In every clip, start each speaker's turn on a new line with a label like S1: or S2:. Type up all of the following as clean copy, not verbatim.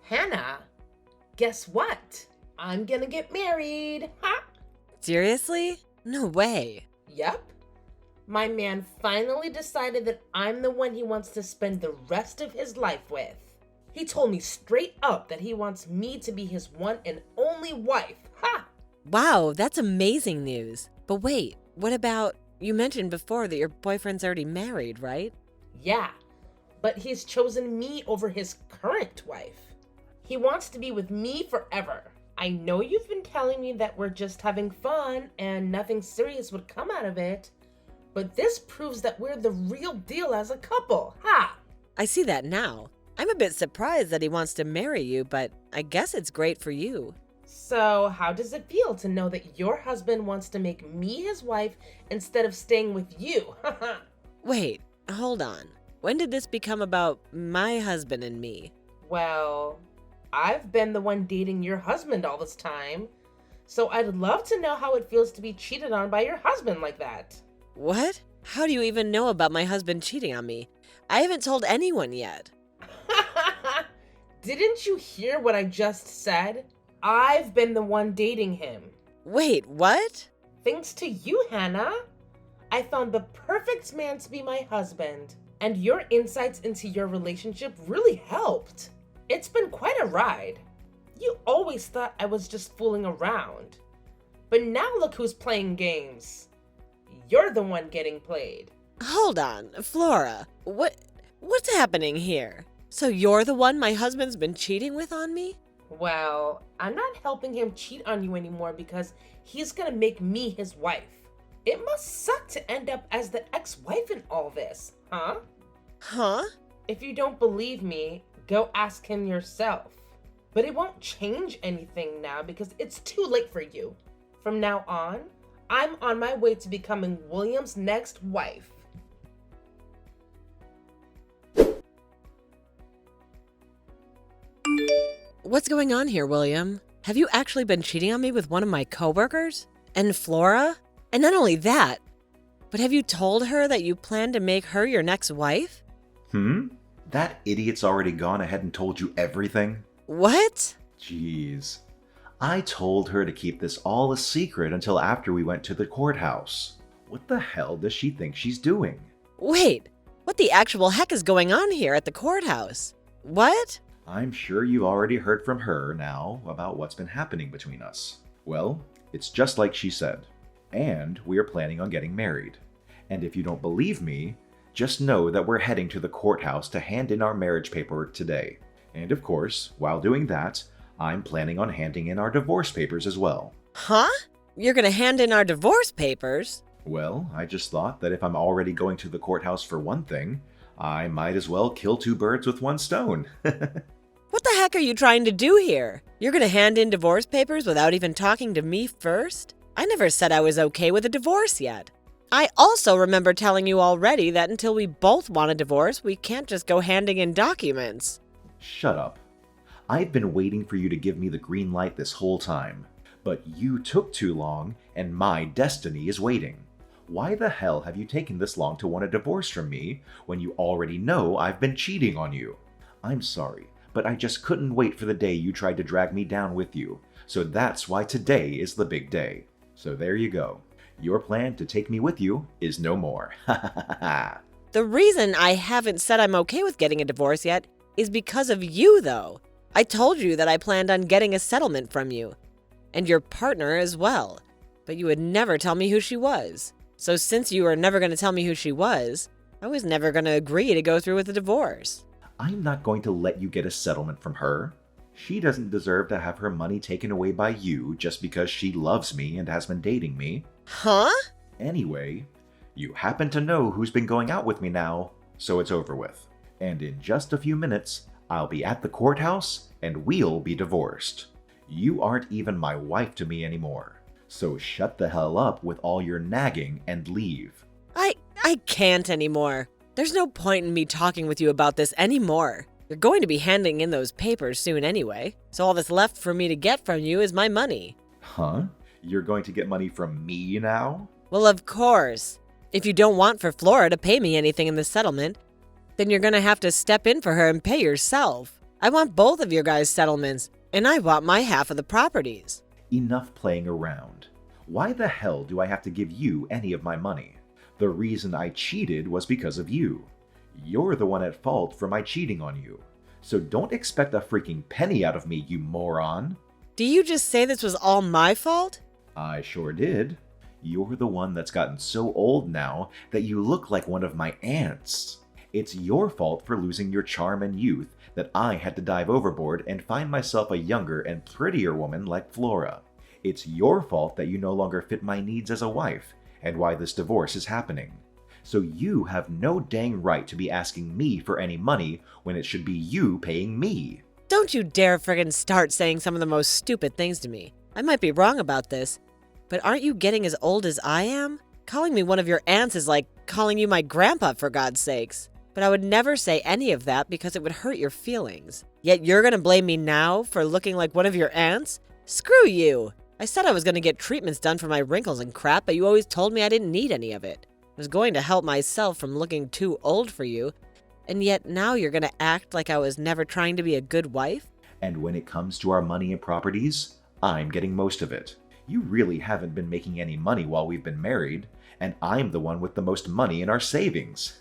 S1: Hannah, guess what? I'm gonna get married. Ha!
S2: Seriously? No way.
S1: Yep. My man finally decided that I'm the one he wants to spend the rest of his life with. He told me straight up that he wants me to be his one and only wife. Ha!
S2: Wow, that's amazing news. But wait, what about, you mentioned before that your boyfriend's already married, right?
S1: Yeah, but he's chosen me over his current wife. He wants to be with me forever. I know you've been telling me that we're just having fun and nothing serious would come out of it, but this proves that we're the real deal as a couple. Ha!
S2: I see that now. I'm a bit surprised that he wants to marry you, but I guess it's great for you.
S1: So, how does it feel to know that your husband wants to make me his wife instead of staying with you?
S2: Wait, hold on. When did this become about my husband and me?
S1: Well, I've been the one dating your husband all this time, so I'd love to know how it feels to be cheated on by your husband like that.
S2: What? How do you even know about my husband cheating on me? I haven't told anyone yet.
S1: Didn't you hear what I just said? I've been the one dating him.
S2: Wait, what?
S1: Thanks to you, Hannah. I found the perfect man to be my husband, and your insights into your relationship really helped. It's been quite a ride. You always thought I was just fooling around. But now look who's playing games. You're the one getting played.
S2: Hold on, Flora. What's happening here? So you're the one my husband's been cheating with on me?
S1: Well, I'm not helping him cheat on you anymore because he's gonna make me his wife. It must suck to end up as the ex-wife in all this, huh?
S2: Huh?
S1: If you don't believe me, go ask him yourself. But it won't change anything now because it's too late for you. From now on, I'm on my way to becoming William's next wife.
S2: What's going on here, William? Have you actually been cheating on me with one of my coworkers? And Flora? And not only that, but have you told her that you plan to make her your next wife?
S3: That idiot's already gone ahead and told you everything?
S2: What?
S3: Jeez. I told her to keep this all a secret until after we went to the courthouse. What the hell does she think she's doing?
S2: Wait, what the actual heck is going on here at the courthouse? What?
S3: I'm sure you've already heard from her now about what's been happening between us. Well, it's just like she said. And we are planning on getting married. And if you don't believe me, just know that we're heading to the courthouse to hand in our marriage paperwork today. And of course, while doing that, I'm planning on handing in our divorce papers as well.
S2: Huh? You're gonna hand in our divorce papers?
S3: Well, I just thought that if I'm already going to the courthouse for one thing, I might as well kill two birds with one stone.
S2: What the heck are you trying to do here? You're gonna hand in divorce papers without even talking to me first? I never said I was okay with a divorce yet. I also remember telling you already that until we both want a divorce, we can't just go handing in documents.
S3: Shut up. I've been waiting for you to give me the green light this whole time. But you took too long, and my destiny is waiting. Why the hell have you taken this long to want a divorce from me when you already know I've been cheating on you? I'm sorry, but I just couldn't wait for the day you tried to drag me down with you. So that's why today is the big day. So there you go. Your plan to take me with you is no more. Ha ha ha ha.
S2: The reason I haven't said I'm okay with getting a divorce yet is because of you, though. I told you that I planned on getting a settlement from you, and your partner as well, but you would never tell me who she was. So since you were never going to tell me who she was, I was never going to agree to go through with the divorce.
S3: I'm not going to let you get a settlement from her. She doesn't deserve to have her money taken away by you just because she loves me and has been dating me.
S2: Huh?
S3: Anyway, you happen to know who's been going out with me now, so it's over with. And in just a few minutes, I'll be at the courthouse and we'll be divorced. You aren't even my wife to me anymore. So shut the hell up with all your nagging and leave.
S2: I can't anymore. There's no point in me talking with you about this anymore. You're going to be handing in those papers soon anyway, so all that's left for me to get from you is my money.
S3: Huh? You're going to get money from me now?
S2: Well, of course. If you don't want for Flora to pay me anything in the settlement, then you're gonna have to step in for her and pay yourself. I want both of your guys' settlements, and I want my half of the properties.
S3: Enough playing around. Why the hell do I have to give you any of my money? The reason I cheated was because of you. You're the one at fault for my cheating on you. So don't expect a freaking penny out of me, you moron.
S2: Do you just say this was all my fault?
S3: I sure did. You're the one that's gotten so old now that you look like one of my aunts. It's your fault for losing your charm and youth that I had to dive overboard and find myself a younger and prettier woman like Flora. It's your fault that you no longer fit my needs as a wife and why this divorce is happening. So you have no dang right to be asking me for any money when it should be you paying me.
S2: Don't you dare friggin' start saying some of the most stupid things to me. I might be wrong about this, but aren't you getting as old as I am? Calling me one of your aunts is like calling you my grandpa, for God's sakes. But I would never say any of that because it would hurt your feelings. Yet you're gonna blame me now for looking like one of your aunts? Screw you! I said I was gonna get treatments done for my wrinkles and crap, but you always told me I didn't need any of it. I was going to help myself from looking too old for you, and yet now you're gonna act like I was never trying to be a good wife?
S3: And when it comes to our money and properties, I'm getting most of it. You really haven't been making any money while we've been married, and I'm the one with the most money in our savings.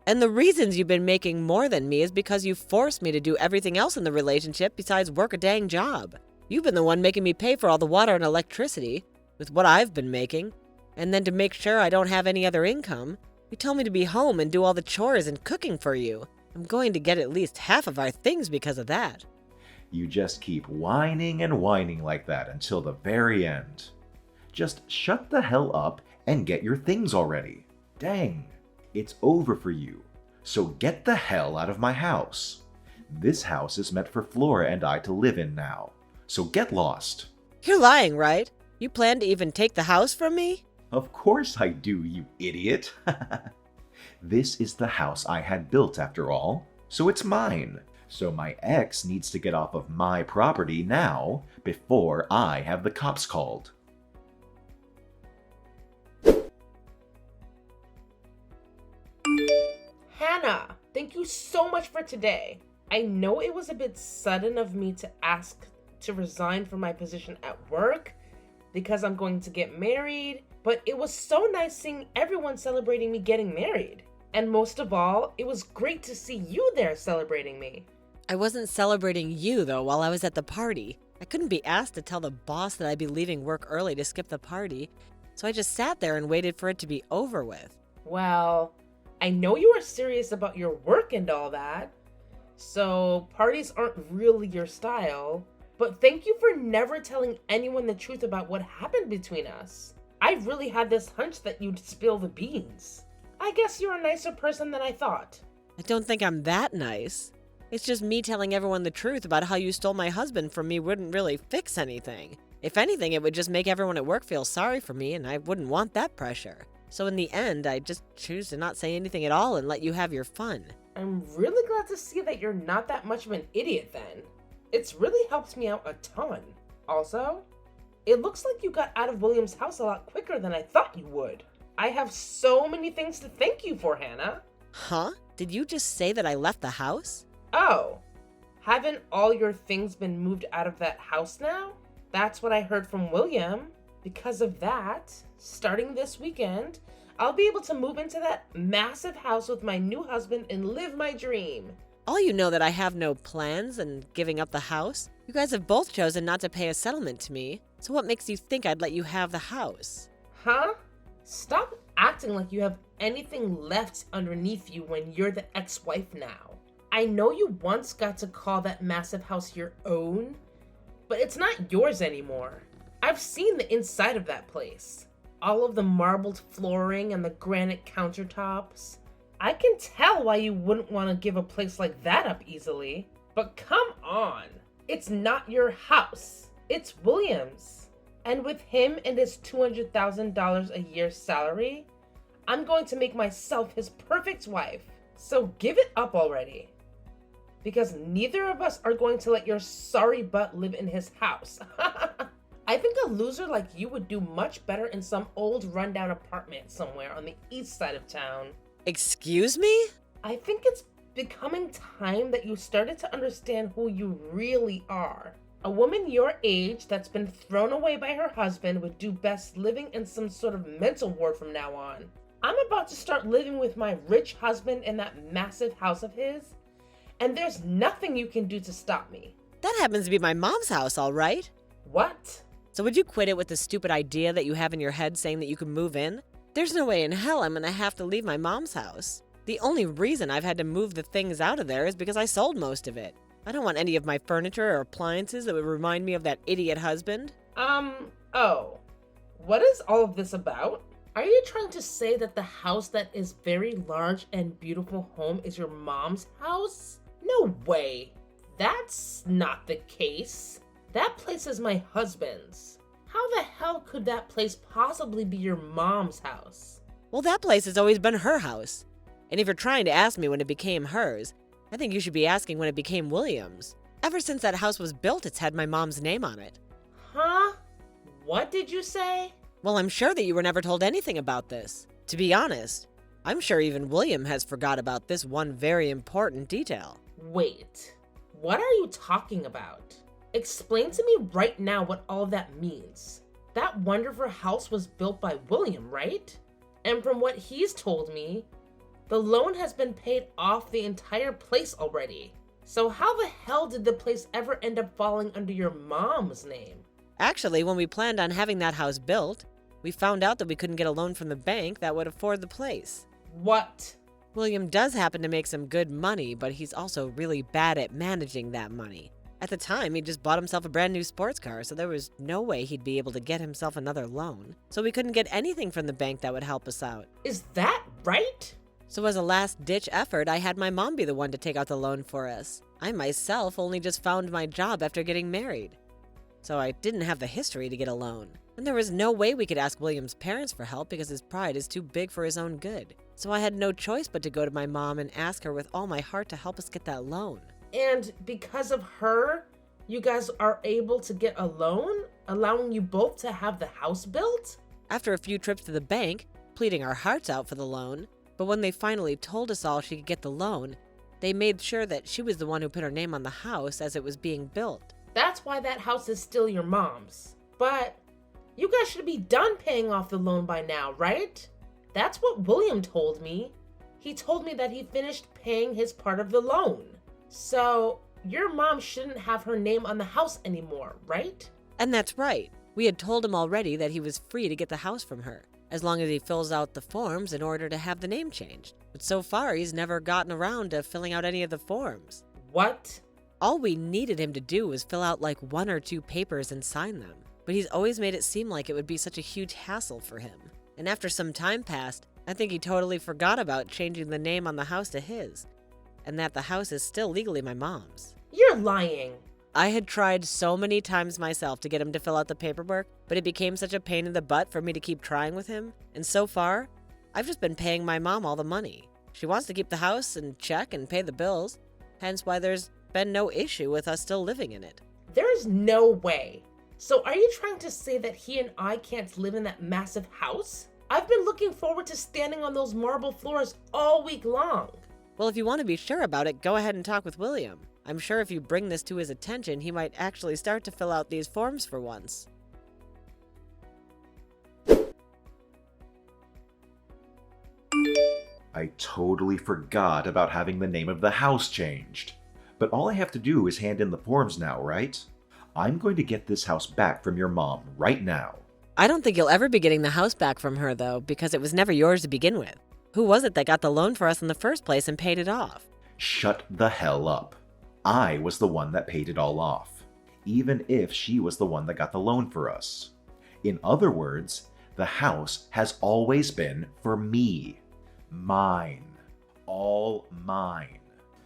S2: And the reasons you've been making more than me is because you forced me to do everything else in the relationship besides work a dang job. You've been the one making me pay for all the water and electricity with what I've been making. And then to make sure I don't have any other income, you tell me to be home and do all the chores and cooking for you. I'm going to get at least half of our things because of that.
S3: You just keep whining and whining like that until the very end. Just shut the hell up and get your things already. Dang, it's over for you. So get the hell out of my house. This house is meant for Flora and I to live in now. So get lost.
S2: You're lying, right? You plan to even take the house from me?
S3: Of course I do, you idiot. This is the house I had built after all, so it's mine. So my ex needs to get off of my property now before I have the cops called.
S1: Hannah, thank you so much for today. I know it was a bit sudden of me to ask to resign from my position at work because I'm going to get married, but it was so nice seeing everyone celebrating me getting married. And most of all, it was great to see you there celebrating me.
S2: I wasn't celebrating you, though, while I was at the party. I couldn't be asked to tell the boss that I'd be leaving work early to skip the party, so I just sat there and waited for it to be over with.
S1: Well, I know you are serious about your work and all that, so parties aren't really your style, but thank you for never telling anyone the truth about what happened between us. I really had this hunch that you'd spill the beans. I guess you're a nicer person than I thought.
S2: I don't think I'm that nice. It's just me telling everyone the truth about how you stole my husband from me wouldn't really fix anything. If anything, it would just make everyone at work feel sorry for me, and I wouldn't want that pressure. So in the end, I just choose to not say anything at all and let you have your fun.
S1: I'm really glad to see that you're not that much of an idiot then. It's really helped me out a ton. Also, it looks like you got out of William's house a lot quicker than I thought you would. I have so many things to thank you for, Hannah.
S2: Huh? Did you just say that I left the house?
S1: Oh, haven't all your things been moved out of that house now? That's what I heard from William. Because of that, starting this weekend, I'll be able to move into that massive house with my new husband and live my dream.
S2: All you know that I have no plans and giving up the house? You guys have both chosen not to pay a settlement to me, so what makes you think I'd let you have the house?
S1: Huh? Stop acting like you have anything left underneath you when you're the ex-wife now. I know you once got to call that massive house your own, but it's not yours anymore. I've seen the inside of that place. All of the marbled flooring and the granite countertops. I can tell why you wouldn't want to give a place like that up easily. But come on, it's not your house. It's William's. And with him and his $200,000 a year salary, I'm going to make myself his perfect wife. So give it up already. Because neither of us are going to let your sorry butt live in his house. I think a loser like you would do much better in some old rundown apartment somewhere on the east side of town.
S2: Excuse me?
S1: I think it's becoming time that you started to understand who you really are. A woman your age that's been thrown away by her husband would do best living in some sort of mental ward from now on. I'm about to start living with my rich husband in that massive house of his, and there's nothing you can do to stop me.
S2: That happens to be my mom's house, all right.
S1: What?
S2: So would you quit it with the stupid idea that you have in your head saying that you can move in? There's no way in hell I'm gonna have to leave my mom's house. The only reason I've had to move the things out of there is because I sold most of it. I don't want any of my furniture or appliances that would remind me of that idiot husband.
S1: Oh. What is all of this about? Are you trying to say that the house that is very large and beautiful home is your mom's house? No way. That's not the case. That place is my husband's. How the hell could that place possibly be your mom's house?
S2: Well, that place has always been her house. And if you're trying to ask me when it became hers, I think you should be asking when it became William's. Ever since that house was built, it's had my mom's name on it.
S1: Huh? What did you say?
S2: Well, I'm sure that you were never told anything about this. To be honest, I'm sure even William has forgot about this one very important detail.
S1: Wait, what are you talking about? Explain to me right now what all of that means. That wonderful house was built by William, right? And from what he's told me, the loan has been paid off the entire place already. So how the hell did the place ever end up falling under your mom's name?
S2: Actually, when we planned on having that house built, we found out that we couldn't get a loan from the bank that would afford the place.
S1: What?
S2: William does happen to make some good money, but he's also really bad at managing that money. At the time, he just bought himself a brand new sports car, so there was no way he'd be able to get himself another loan. So we couldn't get anything from the bank that would help us out.
S1: Is that right?
S2: So as a last-ditch effort, I had my mom be the one to take out the loan for us. I myself only just found my job after getting married. So I didn't have the history to get a loan. And there was no way we could ask William's parents for help because his pride is too big for his own good. So I had no choice but to go to my mom and ask her with all my heart to help us get that loan.
S1: And because of her, you guys are able to get a loan, allowing you both to have the house built?
S2: After a few trips to the bank, pleading our hearts out for the loan, but when they finally told us all she could get the loan, they made sure that she was the one who put her name on the house as it was being built.
S1: That's why that house is still your mom's. But you guys should be done paying off the loan by now, right? That's what William told me. He told me that he finished paying his part of the loan. So your mom shouldn't have her name on the house anymore, right?
S2: And that's right. We had told him already that he was free to get the house from her, as long as he fills out the forms in order to have the name changed. But so far, he's never gotten around to filling out any of the forms.
S1: What?
S2: All we needed him to do was fill out like 1 or 2 papers and sign them. But he's always made it seem like it would be such a huge hassle for him. And after some time passed, I think he totally forgot about changing the name on the house to his, and that the house is still legally my mom's.
S1: You're lying.
S2: I had tried so many times myself to get him to fill out the paperwork, but it became such a pain in the butt for me to keep trying with him. And so far, I've just been paying my mom all the money. She wants to keep the house and check and pay the bills, hence why there's been no issue with us still living in it.
S1: There's no way. So are you trying to say that he and I can't live in that massive house? I've been looking forward to standing on those marble floors all week long.
S2: Well, if you want to be sure about it, go ahead and talk with William. I'm sure if you bring this to his attention, he might actually start to fill out these forms for once.
S3: I totally forgot about having the name of the house changed. But all I have to do is hand in the forms now, right? I'm going to get this house back from your mom right now.
S2: I don't think you'll ever be getting the house back from her, though, because it was never yours to begin with. Who was it that got the loan for us in the first place and paid it off?
S3: Shut the hell up. I was the one that paid it all off, even if she was the one that got the loan for us. In other words, the house has always been for me. Mine. All mine.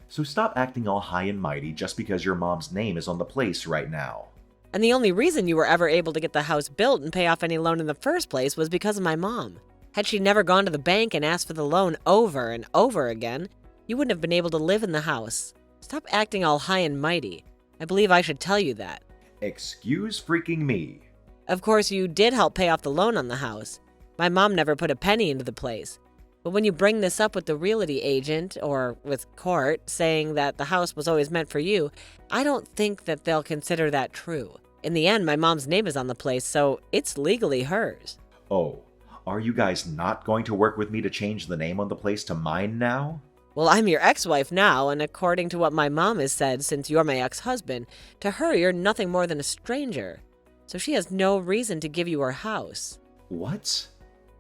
S3: So stop acting all high and mighty just because your mom's name is on the place right now.
S2: And the only reason you were ever able to get the house built and pay off any loan in the first place was because of my mom. Had she never gone to the bank and asked for the loan over and over again, you wouldn't have been able to live in the house. Stop acting all high and mighty. I believe I should tell you that.
S3: Excuse freaking me.
S2: Of course, you did help pay off the loan on the house. My mom never put a penny into the place. But when you bring this up with the realty agent or with court saying that the house was always meant for you, I don't think that they'll consider that true. In the end, my mom's name is on the place, so it's legally hers.
S3: Oh, are you guys not going to work with me to change the name on the place to mine now?
S2: Well, I'm your ex-wife now, and according to what my mom has said since you're my ex-husband, to her you're nothing more than a stranger. So she has no reason to give you her house.
S3: What?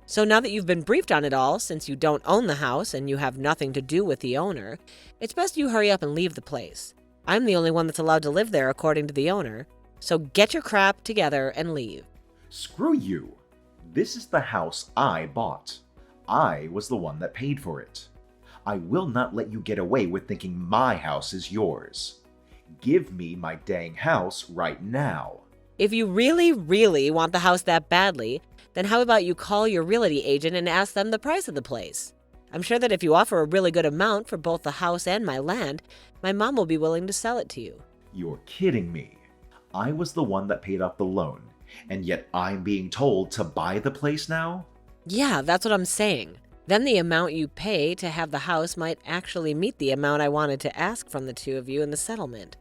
S2: So now that you've been briefed on it all, since you don't own the house and you have nothing to do with the owner, it's best you hurry up and leave the place. I'm the only one that's allowed to live there according to the owner, so get your crap together and leave.
S3: Screw you. This is the house I bought. I was the one that paid for it. I will not let you get away with thinking my house is yours. Give me my dang house right now.
S2: If you really, really want the house that badly, then how about you call your realty agent and ask them the price of the place? I'm sure that if you offer a really good amount for both the house and my land, my mom will be willing to sell it to you.
S3: You're kidding me. I was the one that paid off the loan, and yet I'm being told to buy the place now?
S2: Yeah, that's what I'm saying. Then the amount you pay to have the house might actually meet the amount I wanted to ask from the two of you in the settlement.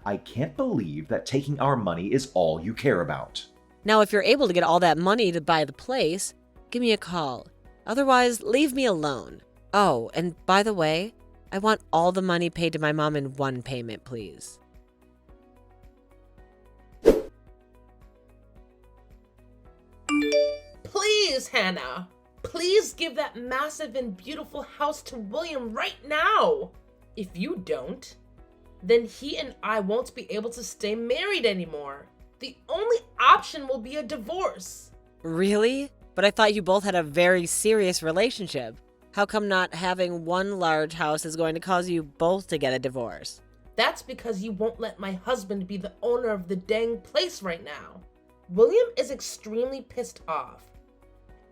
S3: I can't believe that taking our money is all you care about.
S2: Now, if you're able to get all that money to buy the place, give me a call. Otherwise, leave me alone. Oh, and by the way, I want all the money paid to my mom in one payment, please.
S1: Please, Hannah. Please give that massive and beautiful house to William right now. If you don't, then he and I won't be able to stay married anymore. The only option will be a divorce.
S2: Really? But I thought you both had a very serious relationship. How come not having one large house is going to cause you both to get a divorce?
S1: That's because you won't let my husband be the owner of the dang place right now. William is extremely pissed off.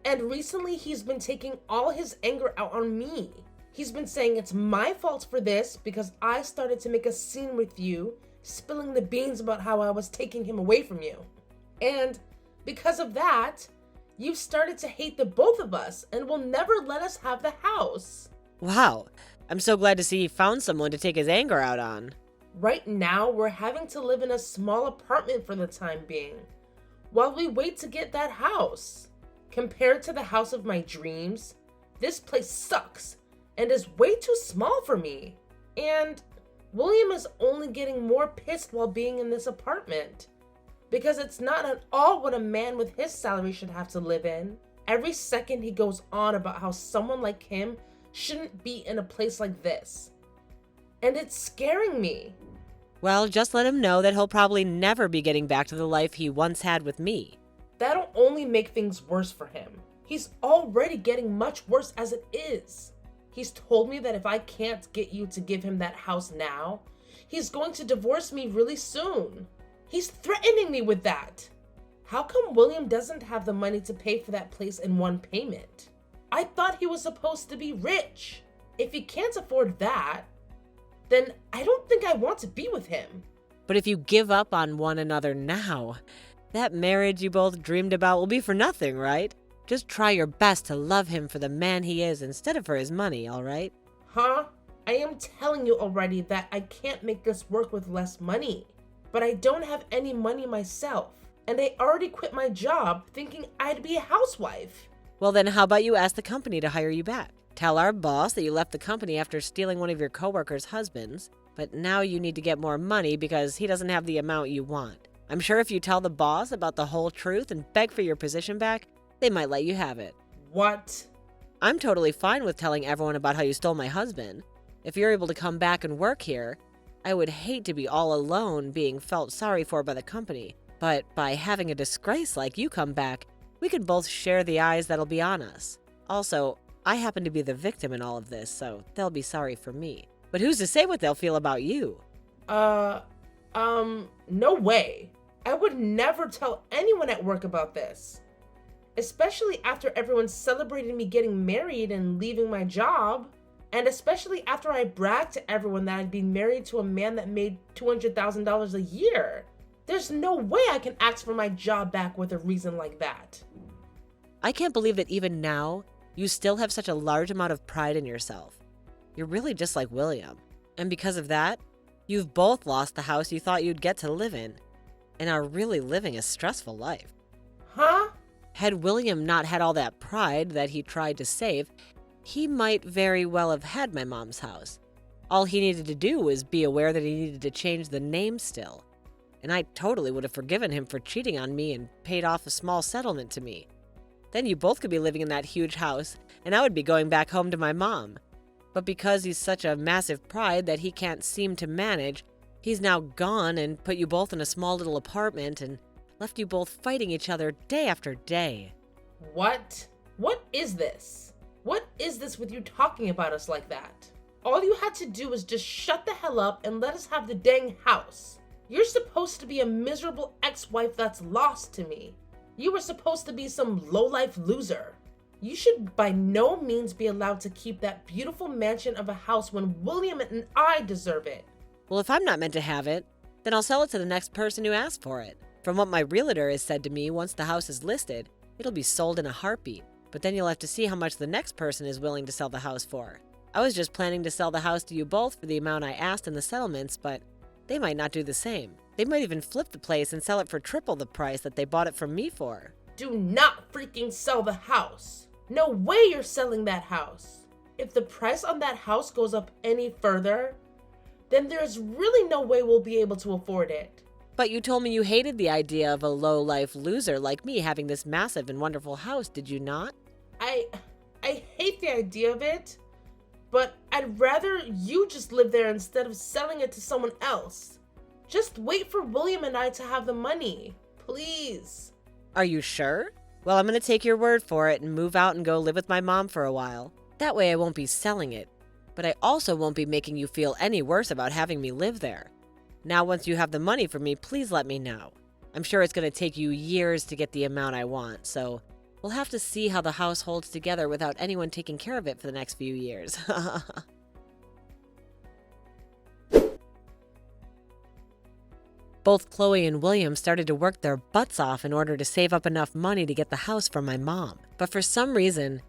S1: And recently he's been taking all his anger out on me. He's been saying it's my fault for this because I started to make a scene with you, spilling the beans about how I was taking him away from you. And because of that, you've started to hate the both of us and will never let us have the house.
S2: Wow, I'm so glad to see he found someone to take his anger out on.
S1: Right now, we're having to live in a small apartment for the time being, while we wait to get that house. Compared to the house of my dreams, this place sucks and is way too small for me. And William is only getting more pissed while being in this apartment, because it's not at all what a man with his salary should have to live in. Every second he goes on about how someone like him shouldn't be in a place like this. And it's scaring me.
S2: Well, just let him know that he'll probably never be getting back to the life he once had with me.
S1: That'll only make things worse for him. He's already getting much worse as it is. He's told me that if I can't get you to give him that house now, he's going to divorce me really soon. He's threatening me with that. How come William doesn't have the money to pay for that place in one payment? I thought he was supposed to be rich. If he can't afford that, then I don't think I want to be with him.
S2: But if you give up on one another now, that marriage you both dreamed about will be for nothing, right? Just try your best to love him for the man he is instead of for his money, all right?
S1: Huh? I am telling you already that I can't make this work with less money. But I don't have any money myself, and I already quit my job thinking I'd be a housewife.
S2: Well, then how about you ask the company to hire you back? Tell our boss that you left the company after stealing one of your coworkers' husbands, but now you need to get more money because he doesn't have the amount you want. I'm sure if you tell the boss about the whole truth and beg for your position back, they might let you have it.
S1: What?
S2: I'm totally fine with telling everyone about how you stole my husband. If you're able to come back and work here, I would hate to be all alone being felt sorry for by the company. But by having a disgrace like you come back, we can both share the eyes that'll be on us. Also, I happen to be the victim in all of this, so they'll be sorry for me. But who's to say what they'll feel about you?
S1: No way. I would never tell anyone at work about this. Especially after everyone celebrated me getting married and leaving my job. And especially after I bragged to everyone that I'd been married to a man that made $200,000 a year. There's no way I can ask for my job back with a reason like that.
S2: I can't believe that even now, You still have such a large amount of pride in yourself. You're really just like William. And because of that, you've both lost the house you thought you'd get to live in and are really living a stressful life.
S1: Huh?
S2: Had William not had all that pride that he tried to save, he might very well have had my mom's house. All he needed to do was be aware that he needed to change the name still. And I totally would have forgiven him for cheating on me and paid off a small settlement to me. Then you both could be living in that huge house, and I would be going back home to my mom. But because he's such a massive pride that he can't seem to manage, he's now gone and put you both in a small little apartment and left you both fighting each other day after day.
S1: What? What is this? What is this with you talking about us like that? All you had to do was just shut the hell up and let us have the dang house. You're supposed to be a miserable ex-wife that's lost to me. You were supposed to be some low-life loser. You should by no means be allowed to keep that beautiful mansion of a house when William and I deserve it.
S2: Well, if I'm not meant to have it, then I'll sell it to the next person who asks for it. From what my realtor has said to me, once the house is listed, it'll be sold in a heartbeat. But then you'll have to see how much the next person is willing to sell the house for. I was just planning to sell the house to you both for the amount I asked in the settlements, but they might not do the same. They might even flip the place and sell it for triple the price that they bought it from me for.
S1: Do not freaking sell the house. No way you're selling that house. If the price on that house goes up any further, then there's really no way we'll be able to afford it.
S2: But you told me you hated the idea of a low-life loser like me having this massive and wonderful house, did you not?
S1: I hate the idea of it, but I'd rather you just live there instead of selling it to someone else. Just wait for William and I to have the money, please.
S2: Are you sure? Well, I'm going to take your word for it and move out and go live with my mom for a while. That way I won't be selling it, but I also won't be making you feel any worse about having me live there. Now, once you have the money for me, please let me know. I'm sure it's going to take you years to get the amount I want, so we'll have to see how the house holds together without anyone taking care of it for the next few years. Both Chloe and William started to work their butts off in order to save up enough money to get the house from my mom. But for some reason,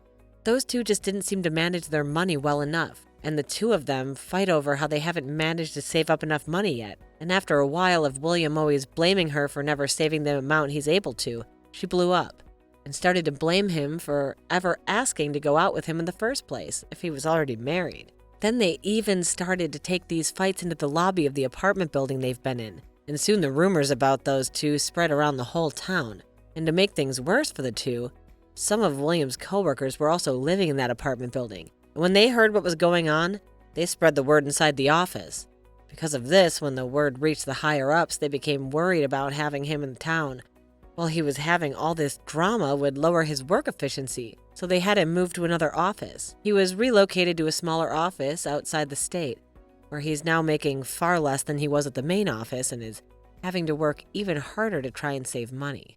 S2: those two just didn't seem to manage their money well enough. And the two of them fight over how they haven't managed to save up enough money yet. And after a while of William always blaming her for never saving the amount he's able to, she blew up and started to blame him for ever asking to go out with him in the first place if he was already married. Then they even started to take these fights into the lobby of the apartment building they've been in. And soon the rumors about those two spread around the whole town. And to make things worse for the two, some of William's coworkers were also living in that apartment building. And when they heard what was going on, they spread the word inside the office. Because of this, when the word reached the higher-ups, they became worried about having him in town. While he was having all this drama would lower his work efficiency, so they had him move to another office. He was relocated to a smaller office outside the state, where he's now making far less than he was at the main office and is having to work even harder to try and save money.